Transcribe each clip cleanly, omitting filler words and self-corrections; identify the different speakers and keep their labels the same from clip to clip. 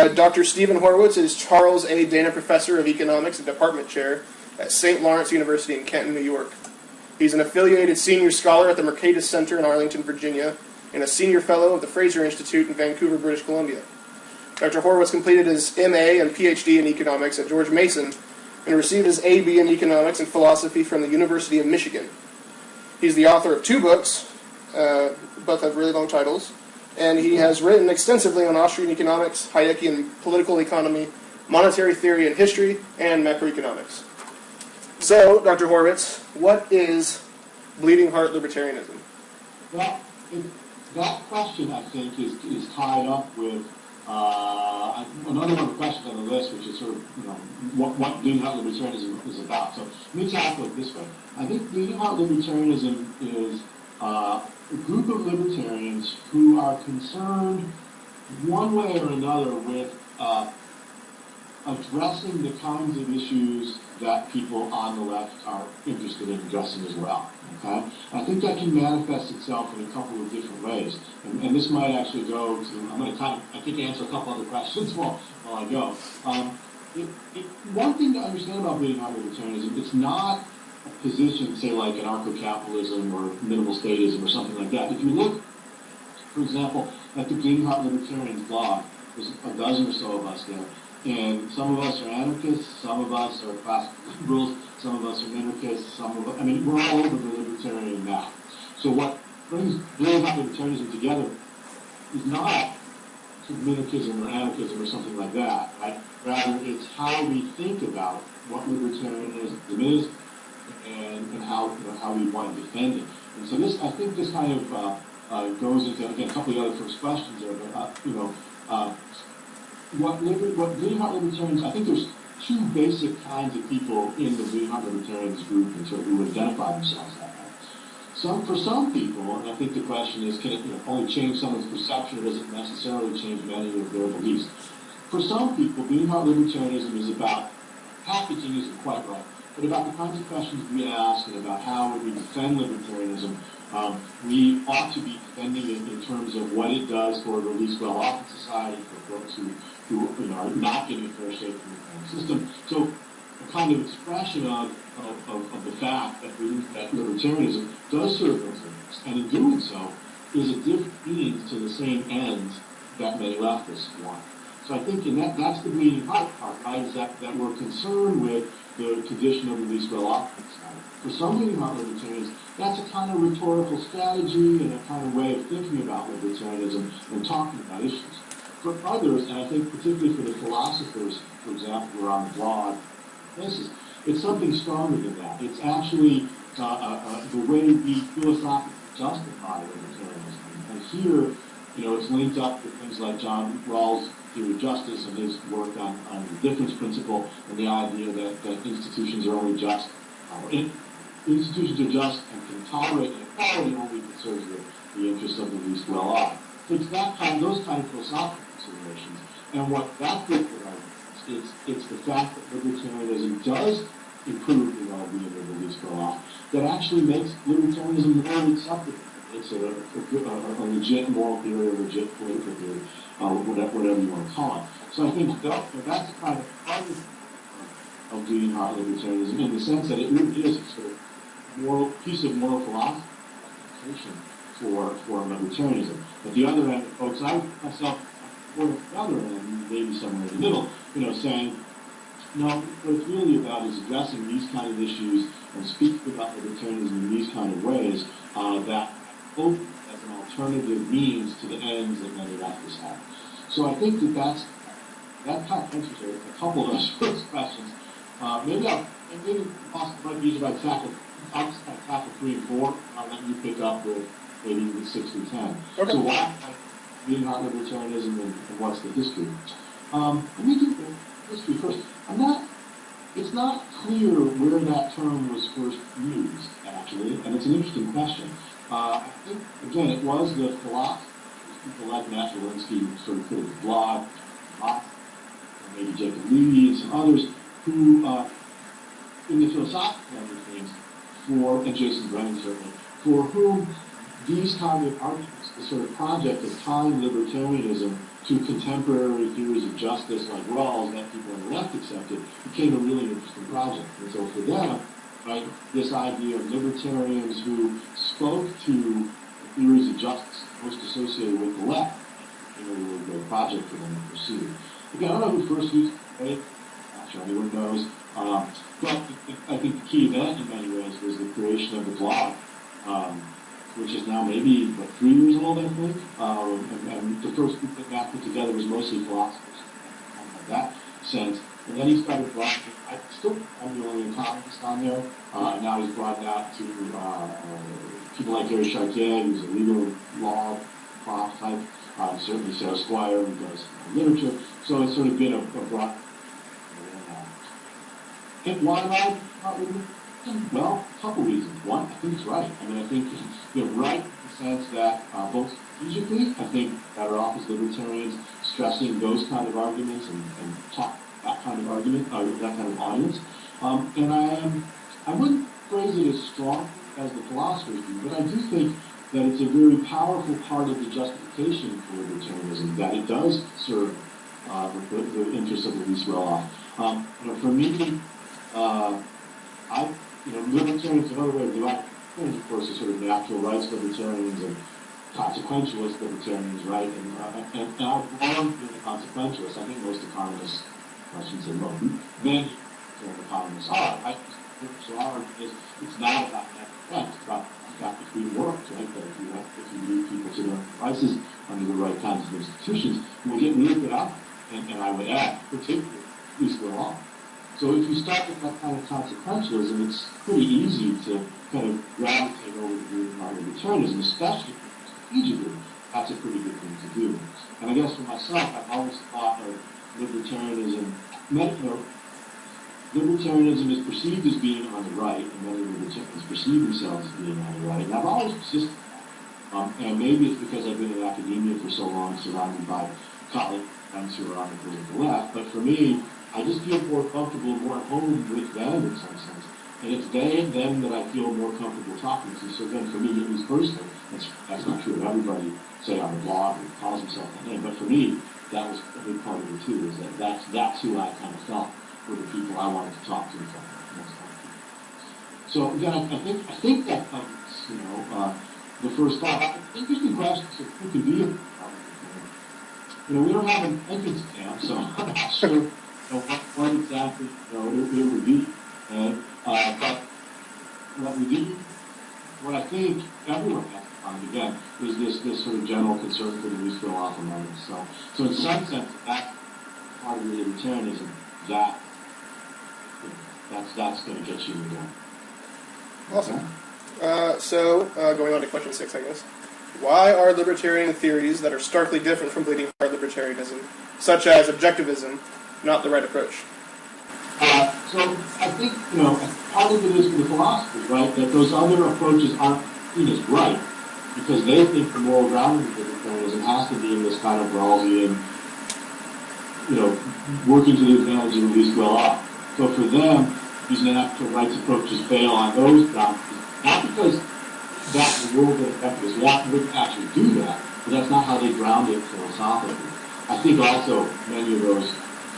Speaker 1: Dr. Stephen Horwitz is Charles A. Dana Professor of Economics and Department Chair at St. Lawrence University in Canton, New York. He's an affiliated senior scholar at the Mercatus Center in Arlington, Virginia, and a senior fellow of the Fraser Institute in Vancouver, British Columbia. Dr. Horwitz completed his MA and PhD in economics at George Mason and received his AB in economics and philosophy from the University of Michigan. He's the author of 2 books, both have really long titles, and he has written extensively on Austrian economics, Hayekian political economy, monetary theory and history, and macroeconomics. So, Dr. Horwitz, what is Bleeding Heart Libertarianism?
Speaker 2: Well, that question, I think, is tied up with another one of the questions on the list, which is sort of, what Bleeding Heart Libertarianism is about. So let me tackle it this way. I think Bleeding Heart Libertarianism is a group of libertarians who are concerned one way or another with addressing the kinds of issues that people on the left are interested in addressing as well. Okay? I think that can manifest itself in a couple of different ways. And this might actually go to, I'm going to answer a couple other questions while I go. One thing to understand about Bleeding Heart Libertarianism, it's not a position, say, like anarcho-capitalism or minimal statism or something like that. If you look, for example, at the Bleeding Heart Libertarians blog, there's a dozen or so of us there. And some of us are anarchists, some of us are classical liberals, some of us are minarchists, we're all over the libertarian map. So what brings Bleeding Heart Libertarianism together is not sort of minarchism or anarchism or something like that, right? Rather, it's how we think about what libertarianism is and how we want to defend it. And so this, I think this kind of goes into, again, a couple of the other first questions there, but, what Bleeding Heart Libertarians, I think there's 2 basic kinds of people in the Bleeding Heart Libertarians group and sort of who identify themselves that way. For some people, and I think the question is, can it only change someone's perception or does it necessarily change many of their beliefs? For some people, Bleeding Heart Libertarianism is about, packaging isn't quite right, but about the kinds of questions we ask and about how we defend libertarianism. We ought to be defending it in terms of what it does for the least well-off in society, for folks who are not getting a fair shake from the current system. So a kind of expression of the fact that libertarianism does serve those interests, and in doing so is a different means to the same ends that many leftists want. So I think that's the bleeding heart part, right, is that we're concerned with the condition of the least well-off in society. For some bleeding heart libertarians, that's a kind of rhetorical strategy and a kind of way of thinking about libertarianism and talking about issues. For others, and I think particularly for the philosophers, for example, who are on the blog places, it's something stronger than that. It's actually the way we philosophically justify libertarianism. And here, it's linked up with things like John Rawls' theory of justice and his work on the difference principle and the idea that institutions are only just, institutions are just and can tolerate inequality only if it serves the interests of the least well-off. So it's those kind of philosophical considerations. And what that group argues, it's the fact that libertarianism does improve the well-being of the least well-off that actually makes libertarianism more acceptable. It's a legit moral theory, a legit political theory, whatever you want to call it. So I think that's kind of part of Bleeding Heart Libertarianism in the sense that it really is a sort of piece of moral philosophy for libertarianism. At the other end, folks, I myself, or the other end, maybe somewhere in the middle, saying, no, what it's really about is addressing these kind of issues and speaking about libertarianism in these kind of ways that hope as an alternative means to the ends that many leftists have. So I think that kind of answers a couple of those first questions. Maybe possibly might be easier if I tackle 3 and 4. I'll let you pick up with maybe 6 through 10. Okay. So why Bleeding Heart Libertarianism and what's the history? Let me do the history first. It's not clear where that term was first used, actually, and it's an interesting question. I think, again, it was the philosophers, people like Matt Walensky, who sort of put it in the blog, maybe Jacob Levy and some others, who, in the philosophical end of things, and Jason Brennan certainly, for whom these kind of arguments, the sort of project of tying libertarianism to contemporary theories of justice like Rawls that people on the left accepted, became a really interesting project. And so for them, right, this idea of libertarians who spoke to theories of justice most associated with the left, became a really great project for them to pursue. Again, I don't know who first used it, not sure anyone knows, but I think the key event in many ways was the creation of the blog, which is now maybe, 3 years old, I think. And the first group that Matt put together was mostly philosophers, in that sense. And then he started blogging. I'm the only economist on there. And now he's brought that to people like Gary Chartier, who's a legal law prof type. Certainly Sarah Squire, who does literature. So it's sort of been a broad. Why am I not with it? Well, a couple reasons. One, I think it's right. I mean, I think you're right in the sense that both strategically, I think better off as libertarians stressing those kind of arguments and talk that kind of argument, that kind of audience. And I wouldn't phrase it as strong as the philosophers do, but I do think that it's a very powerful part of the justification for libertarianism, that it does serve the interests of the least well-off. For me, libertarians, another way of dividing, of course, is sort of natural rights libertarians and consequentialist libertarians, right? And I belong to the consequentialists. I think most economists, I shouldn't say most, many economists are. Right? So our argument is it's not about natural rights, it's about the fact that we work, right? That if you lead people to their prices under the right kinds of institutions, we'll get really good out. And I would add, particularly, at least we're all. So if you start with that kind of consequentialism, it's pretty easy to kind of gravitate over to libertarianism, especially strategically. That's a pretty good thing to do. And I guess for myself, I've always thought of libertarianism, libertarianism is perceived as being on the right, and many libertarians perceive themselves as being on the right. And I've always persisted and maybe it's because I've been in academia for so long, surrounded by colleagues and friends who are on the political left, but for me, I just feel more comfortable, more at home with them in some sense. And it's they and them that I feel more comfortable talking to. So again, for me, at least personally, that's not true of everybody, say on the blog, who calls himself that name. But for me, that was a big part of it too, is that that's who I kind of felt were the people I wanted to talk to. So again, I think that comes, the first thought. Interesting question of who can be a we don't have an entrance exam, so I'm not sure what exactly it would be. But what we do, what I think everyone has to find, again, is this sort of general concern for the least well-off among us. So in some sense, that's part of the libertarianism, that's going to get you in the door.
Speaker 1: Awesome. Going on to question 6, I guess. Why are libertarian theories that are starkly different from Bleeding Heart Libertarianism, such as objectivism, not the right approach?
Speaker 2: So I think, part of it is for the philosophers, right, that those other approaches aren't seen as right, because they think the moral grounding of libertarianism has to be in this kind of Rawlsian, working to the advantage of the least well-off. So for them, these natural rights approaches fail on those grounds, not because that's the world that affects us. We wouldn't actually do that, but that's not how they ground it philosophically. I think also many of those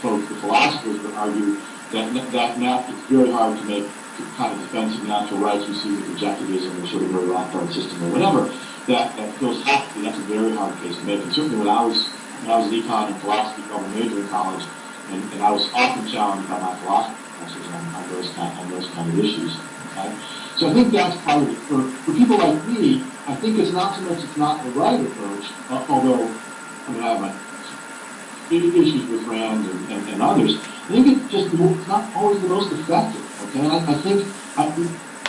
Speaker 2: folks, the philosophers, would argue that now it's very hard to make the kind of defense of natural rights we see with objectivism or sort of a Rothbard system or whatever, that philosophically that's a very hard case to make. And certainly when I was an econ and philosophy double major in college, and I was often challenged by my philosophy professors on those kind of issues. Okay? So I think that's part of it. For people like me, I think it's not so much it's not the right approach, although I have my issues with Rand and others. I think it's not always the most effective. Okay, I think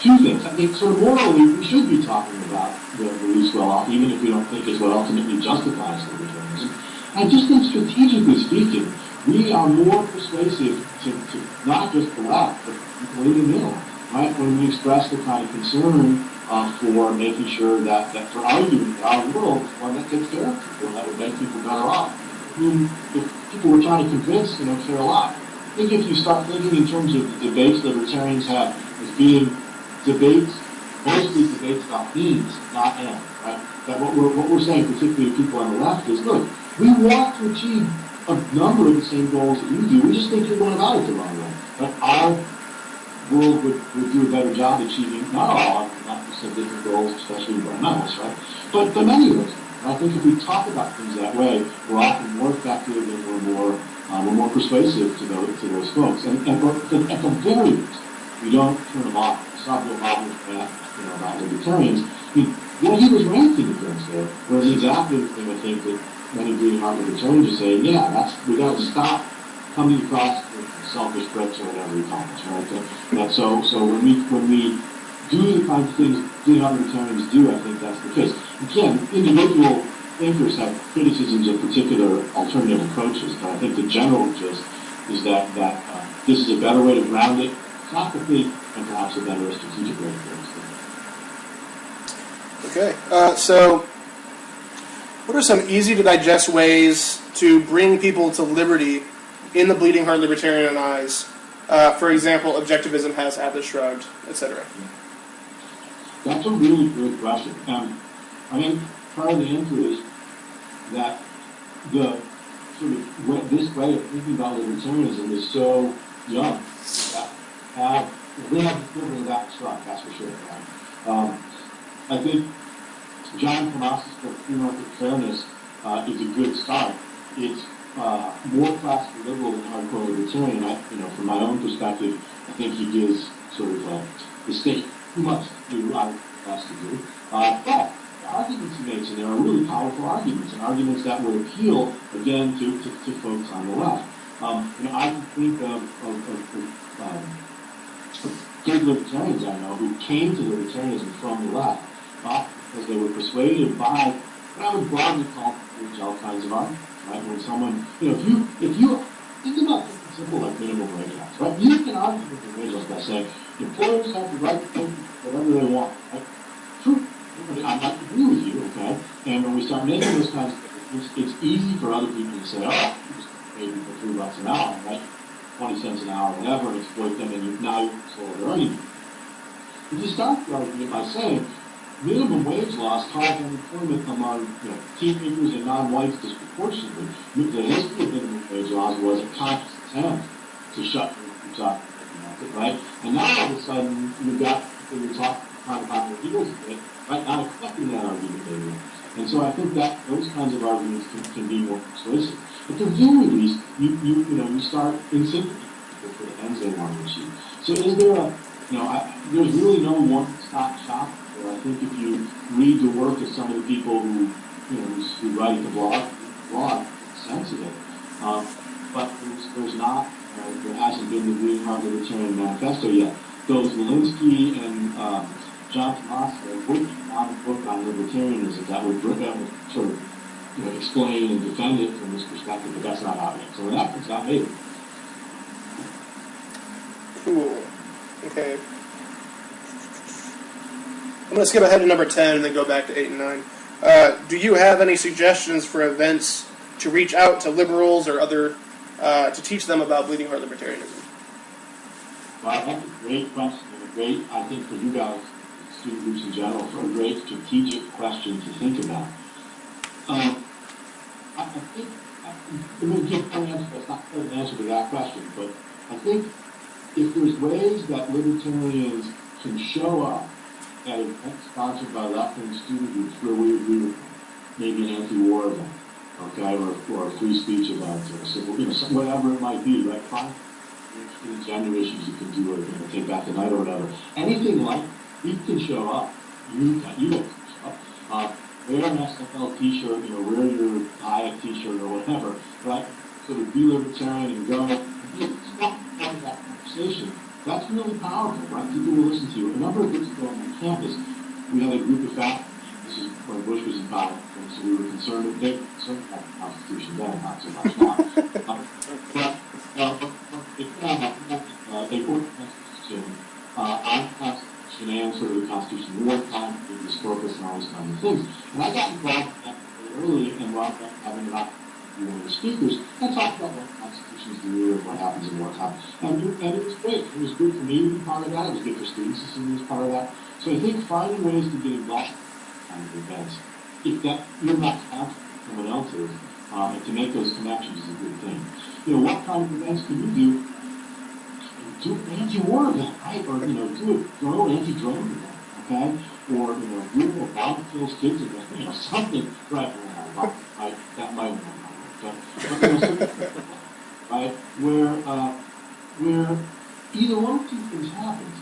Speaker 2: two things. I think sort of morally we should be talking about the least well-off, even if we don't think it's what ultimately justifies libertarianism. I just think strategically speaking, we are more persuasive to not just the left, but people in the middle. Right, when we express the kind of concern for making sure that for arguing that our world is one that takes care of people, that would make people better off. If people were trying to convince, care a lot. I think if you start thinking in terms of the debates libertarians have as being debates, mostly debates about means, not ends, right? That what we're saying, particularly people on the left, is look, We want to achieve a number of the same goals that you do. We just think you're going about it the wrong way. But our world would do a better job achieving not all, not just different goals, especially environmentalists, right? But many of those. And I think if we talk about things that way, we're often more effective and we're more persuasive to those folks. And at the very least, we don't turn them off. Sabio Bob about libertarians. I mean, what he was ranking against there was exactly the thing I think that many Bleeding Heart Libertarians are saying, we got to stop coming across with selfish threats or whatever we call it, right? So when we do the kinds of things Bleeding Heart Libertarians do, I think that's the case. Again, individual thinkers have criticisms of particular alternative approaches, but I think the general gist is that this is a better way to ground it practically and perhaps a better strategic way to do it.
Speaker 1: Okay, so what are some easy-to-digest ways to bring people to liberty in the Bleeding Heart Libertarian eyes? For example, objectivism has Atlas Shrugged, etc.
Speaker 2: That's a really good question. I think part of the answer is that the sort of this way of thinking about libertarianism is so young that we have the equivalent of that struck, that's for sure. Right? I think John Tomas's book, Free Market Fairness, is a good start. It's more classically liberal than hardcore libertarian. From my own perspective, I think he gives sort of the state too much to do, I would ask to do. But the arguments he makes in there are really powerful arguments, and arguments that would appeal, again, to folks on the left. I can think of good libertarians I know who came to libertarianism from the left, because they were persuaded by what I would broadly call all kinds of arguments. Right? When someone, if you think about something simple like minimum wage laws, right? You can argue with the wage laws by saying employers have the right to pay whatever they want, right? True. I might agree with you, okay? And when we start making those kinds of things, it's easy for other people to say, oh, you just pay people $3 an hour, right? 20 cents an hour, whatever, and exploit them, and now you're sort of arguing. If you start the argument by saying minimum wage laws cause unemployment among teenagers and non-whites disproportionately. The history of minimum wage laws was a conscious attempt to shut the job market, right? And now all of a sudden you've got people who talk about their heels a bit, right? Not accepting that argument anymore. And so I think that those kinds of arguments can be more persuasive. At the very least, you start in sympathy for the ends they want to achieve. So is there there's really no one-stop shop. I think if you read the work of some of the people who write the blog, it's sensitive. But there's not, there hasn't been the Bleeding Heart Libertarian Manifesto yet. Those Walensky and John Tomas are working on a book on libertarianism that would sort of explain and defend it from this perspective, but that's not out yet. So when that comes out, maybe.
Speaker 1: Cool. Okay. I'm going to skip ahead to number 10 and then go back to 8 and 9. Do you have any suggestions for events to reach out to liberals or other, to teach them about Bleeding Heart Libertarianism?
Speaker 2: Well, that's a great question, I think for you guys, student groups in general, for a great strategic question to think about. I think, I'm going to give an answer, that's not an answer to that question, but I think if there's ways that libertarians can show up at an event sponsored by left-wing student groups where we agree with them, maybe an anti-war event, okay, or a free speech event, or civil, whatever it might be, right? Fine. In gender issues, you can do it, take back the night or whatever. Anything like you can show up. You can show up. Wear an SFL t-shirt, wear your Hayek t-shirt or whatever, right? Sort of be libertarian and go. It's not part of that conversation. That's really powerful, right? People will listen to you. A number of weeks ago on campus, we had a group of faculty. This is when Bush was in power, and so we were concerned about the Constitution then, not so much now. They worked the Constitution, on the Constitution and sort of the Constitution wartime, the corpus and all these kinds of things. And I got involved in that very early and wound up having an opportunity to be one of the speakers and talk about what constitutions do and what happens in wartime. And it was great. It was good for me to be part of that. It was good for students to see me as part of that. So I think finding ways to get involved in kind of events, if that you're not counting someone else is, and to make those connections is a good thing. You know, what kind of events can you do? Do an anti-war event, right? Or, do a drone, anti-drone event, okay? Or, do a bomb kills kids event, something, right? Right, that might not work, okay? But, something, right? Where either one of two things happens.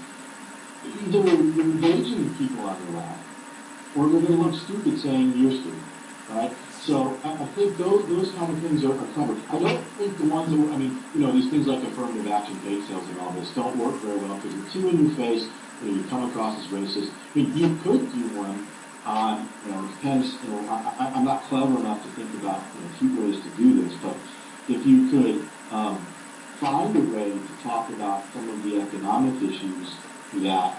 Speaker 2: Either you're engaging with people on the left, or they're going to look stupid saying you're stupid, right? So I think those kind of things are covered. I don't think the ones that, these things like affirmative action, bait sales, and all this don't work very well because you're too in your face. You come across as racist. I mean, you could do one on, it depends. I'm not clever enough to think about cute ways to do this, but if you could find a way to talk about some of the economic issues that,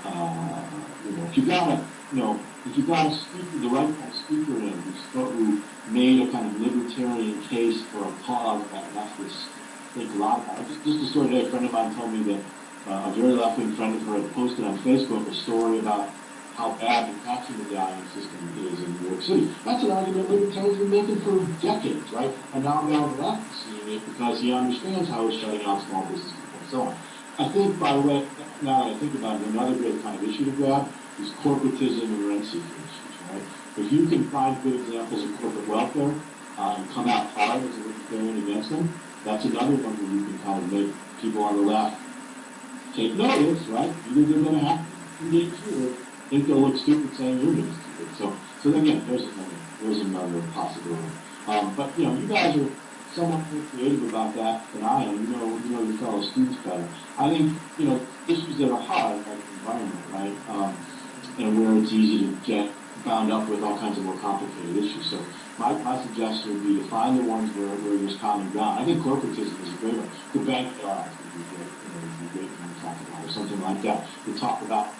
Speaker 2: if you got a speaker, the right kind of speaker in who made a kind of libertarian case for a cause that leftists think a lot about. Just a story today, a friend of mine told me that a very left-wing friend of her had posted on Facebook a story about how bad the tax medallion system is in New York City. That's an argument libertarians have been making for decades, right? And now the left is seeing it because he understands how it's shutting out small business people and so on. I think, by the way, now that I think about it, another great kind of issue to grab is corporatism and rent-seeking issues, right? If you can find good examples of corporate welfare and come out hard as a libertarian against them, that's another one where you can kind of make people on the left take notice, right? Either they're going to have to engage you or think they'll look stupid saying you're being stupid. So again, there's another possibility. But you guys are somewhat more creative about that than I am. You know your fellow students better. I think issues that are hard, like the environment, right, and where it's easy to get bound up with all kinds of more complicated issues. So my suggestion would be to find the ones where there's common ground. I think corporatism is a great one. The bank would be great. Would be great when we talk about or something like that. To talk about,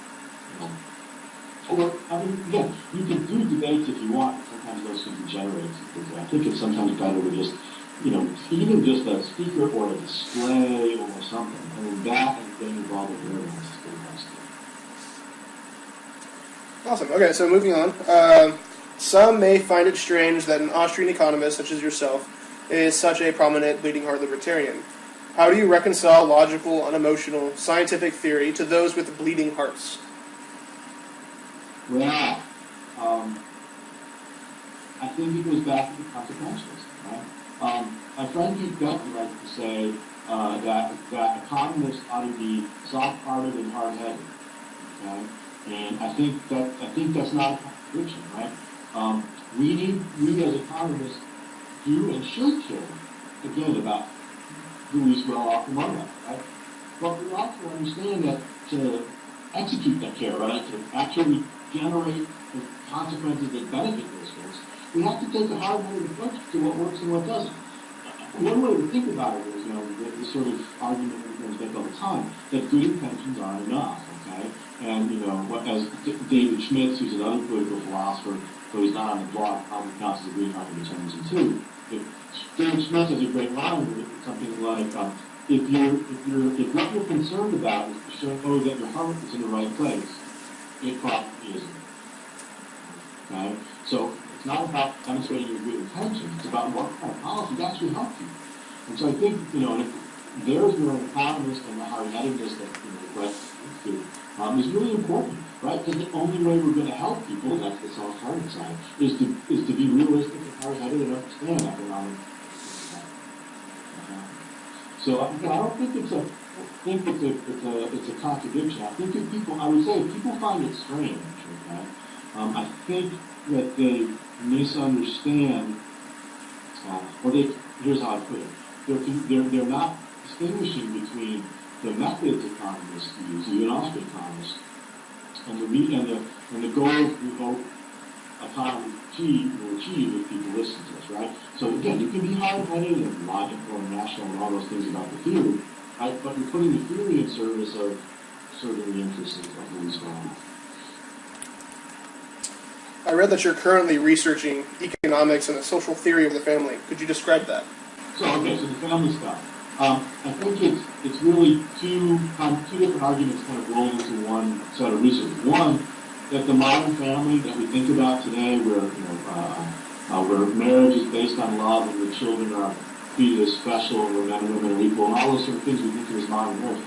Speaker 2: or again, you can do debates if you want. Sometimes those can degenerate. I think it's sometimes better to just, even just a speaker or a display or something. I mean, that and getting involved with everyone is the best.
Speaker 1: Awesome. Okay, so moving on. Some may find it strange that an Austrian economist such as yourself is such a prominent bleeding heart libertarian. How do you reconcile logical, unemotional, scientific theory to those with bleeding hearts?
Speaker 2: Well, I think it goes back to the consequentialist, right? My friend Pete Benton likes to say that economists ought to be soft-hearted and hard-headed, okay? And I think that's not a contradiction, right? We as economists do and should care, again, about who is well off among us, right? But we also understand that to execute that care, right, to actually generate the consequences that benefit those folks, we have to take a hard-headed approach to what works and what doesn't. One way to think about it is, the sort of argument that we make all the time, that good intentions aren't enough, okay? And, as David Schmitz, who's another political philosopher, though he's not on the blog, probably counts as a Bleeding Heart Libertarianism too. David Schmitz has a great line with it, something like, if what you're concerned about is to show that your heart is in the right place, it probably isn't. Okay? So it's not about demonstrating your good intentions, it's about what kind of policies actually help you. And so I think, if there's your economist and the hard-headedness that is really important, right? Because the only way we're going to help people, that's the soft-hearted side, is to be realistic and hard-headed and understand economic. So I don't think it's a contradiction. I think if people find it strange, okay? I think that they misunderstand, here's how I put it. They're not distinguishing between the methods economists use, even Austrian economists, and the goals we hope economists will achieve if people listen to us, right? So again, you can be hard-headed and logical and rational and all those things about the theory, right? But you're putting the theory in service of serving the interests of who's going on.
Speaker 1: I read that you're currently researching economics and the social theory of the family. Could you describe that?
Speaker 2: So the family stuff. I think it's really two different arguments kind of rolled into one set of research. One, that the modern family that we think about today, where where marriage is based on love and the children are treated as special and where men and women are equal, and all those sort of things we think of as modern marriage,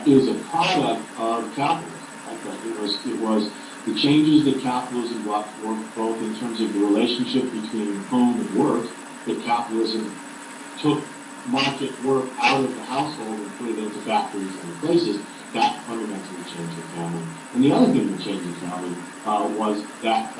Speaker 2: is a product of capitalism. It was the changes that capitalism brought forth, both in terms of the relationship between home and work, that capitalism took market work out of the household and put it into factories and other places, that fundamentally changed the family. And the other thing that changed the family was that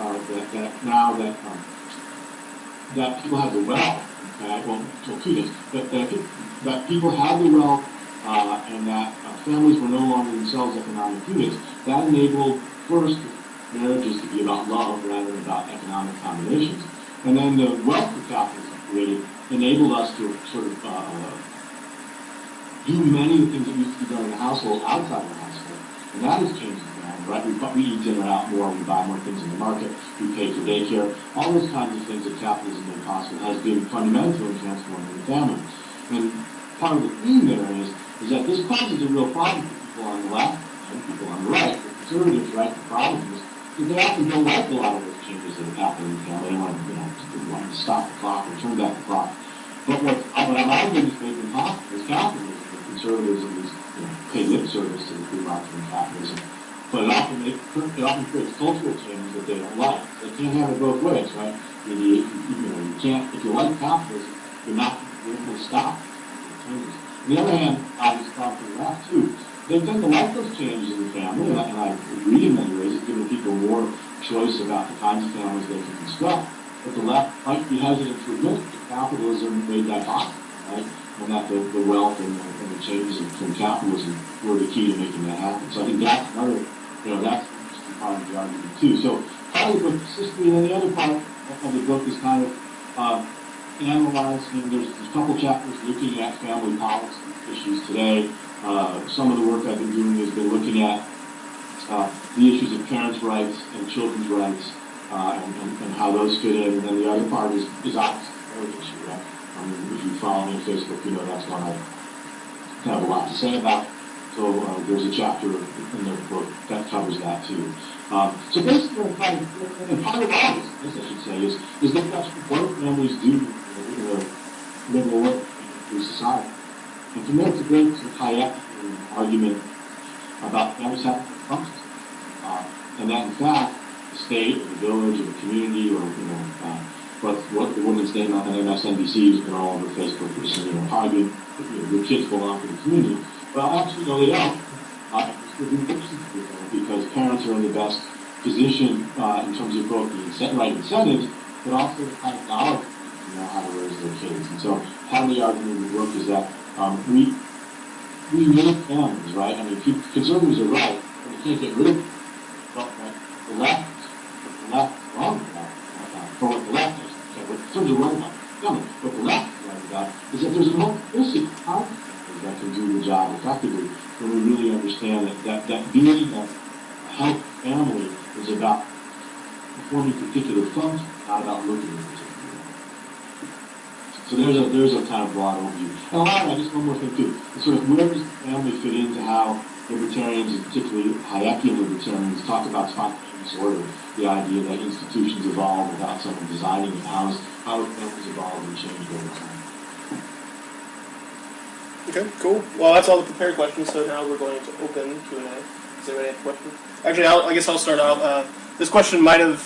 Speaker 2: that people had the wealth. Well, two things. That people had the wealth and that families were no longer themselves economic units. That enabled, first, marriages to be about love rather than about economic combinations. And then the wealth that capitalism created enabled us to sort of do many of the things that used to be done in the household outside of the household. And that has changed the family, right? We eat dinner out more, we buy more things in the market, we pay for daycare. All those kinds of things that capitalism made possible has been fundamental in transforming the family. And part of the theme there is that this causes a real problem for people on the left and people on the right. For conservatives, right, the problem is that they often don't like a lot of those changes that have happened in the family. They want to stop the clock or turn back the clock. But what I've always made them possible is capitalism. Conservatives at least pay lip service to the free market and capitalism. But it often creates cultural changes that they don't like. They can't have it both ways, right? You can't, if you like capitalism, you're not going to stop changes. On the other hand, obviously, from the left too, they tend to like those changes in the family, and I agree in many ways. It's giving people more choice about the kinds of families they can construct. But the left might be hesitant to admit that capitalism made that possible, right? And that the wealth and the changes from capitalism were the key to making that happen. So I think that's another, that's an interesting part of the argument too. So part of the book is history, and then the other part of the book is kind of analyzing. There's a couple chapters looking at family policy issues today. Some of the work I've been doing has been looking at the issues of parents' rights and children's rights and how those fit in. And then the other part is obviously the marriage issue, right? If you follow me on Facebook, that's one I have a lot to say about. So there's a chapter in the book that covers that too. So basically, part of all this, I should say, is that that's what families do in a liberal way through society. And to me, it's a great sort of Hayekian argument about families having functions. And that, in fact, the state or the village or the community or, what the woman's name on MSNBC has been all over Facebook recently, arguing your kids belong to the community. Well, actually, no, they don't. Because parents are in the best position in terms of both the right incentives, but also the kind of knowledge how to raise their kids. And so part of the argument in the book is that we make families, right? I mean, conservatives are right, but we can't get rid of them. But the left is wrong about for what the left is. What conservatives are wrong about family. What the left is right about is that there's a multiplicity of power that can do the job effectively when we really understand that being a healthy family is about performing particular functions, not about looking at particular. So there's a kind of broad overview. And a lot of that, just one more thing too, is sort of where does the family fit into how libertarians, and particularly Hayekian libertarians, talk about spontaneous order, the idea that institutions evolve without someone designing it, how families evolve and change over time.
Speaker 1: Okay, cool. Well, that's all the prepared questions, so now we're going to open Q&A. Does anybody have questions? Actually, I guess I'll start out. This question might have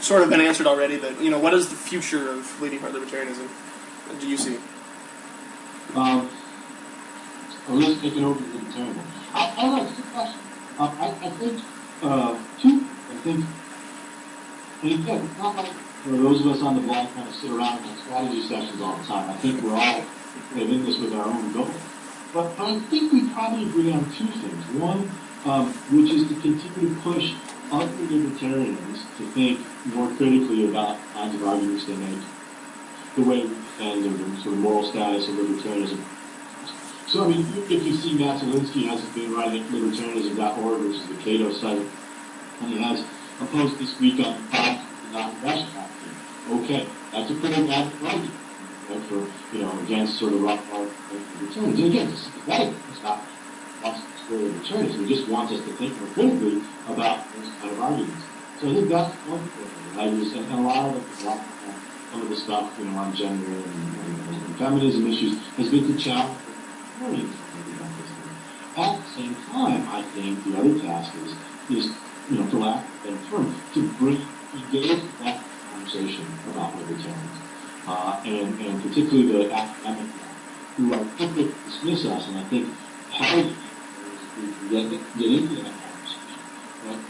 Speaker 1: sort of been answered already, but, what is the future of Bleeding Heart Libertarianism? What do you see?
Speaker 2: Let's take it over to libertarianism. I don't know, it's a good question. I think, and again, it's not like those of us on the blog kind of sit around and have strategy sessions all the time. I think we're all in this with our own goal. But I think we probably agree on two things. One, which is to continue to push other libertarians to think more critically about the kinds of arguments they make, the way we defend the sort of moral status of libertarianism. So, I mean, if you see Matt Zielinski has been writing at libertarianism.org, which is the Cato site, and he has a post this week on the non-aggression doctrine. Okay, that's a pretty bad argument. For, against sort of rock hard libertarians. And again, it's sympathetic. It's not wants to square libertarians. It just wants us to think more critically about those kind of arguments. So I think that's one thing. And a lot of some of the stuff, on gender and feminism issues has been to challenge learning something about this thing. At the same time, I think the other task is for lack of a better term, to engage that conversation about libertarians, and particularly the academic who are quick to dismiss us, and I think how we get into that conversation, right?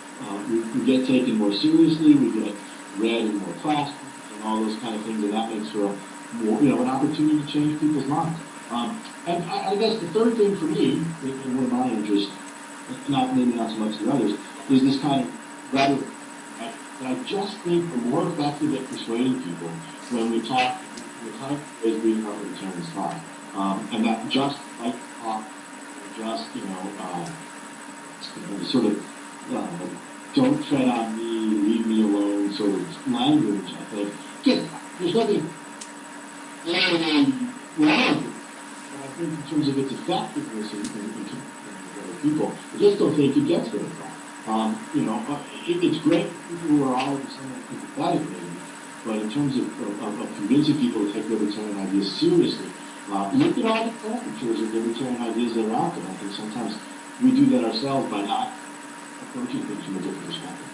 Speaker 2: We get taken more seriously, we get read in more classrooms, and all those kind of things, and that makes for an opportunity to change people's minds. And I guess the third thing for me, and one of my interests, maybe not so much the others, is this kind of rhetoric. And I just think we're more effective at persuading people when we talk as Bleeding Heart Libertarians talk. And that just like talk, just, the sort of don't tread on me, leave me alone sort of language, I think. Again, there's nothing wrong with it. But I think in terms of its effectiveness in other people, I just don't think it gets very far. It's great for people who are already somewhat empathetic, maybe, but in terms of convincing people to take libertarian ideas seriously, look at all the caricatures of libertarian ideas that are out there. I think sometimes we do that ourselves by not approaching things from a different perspective.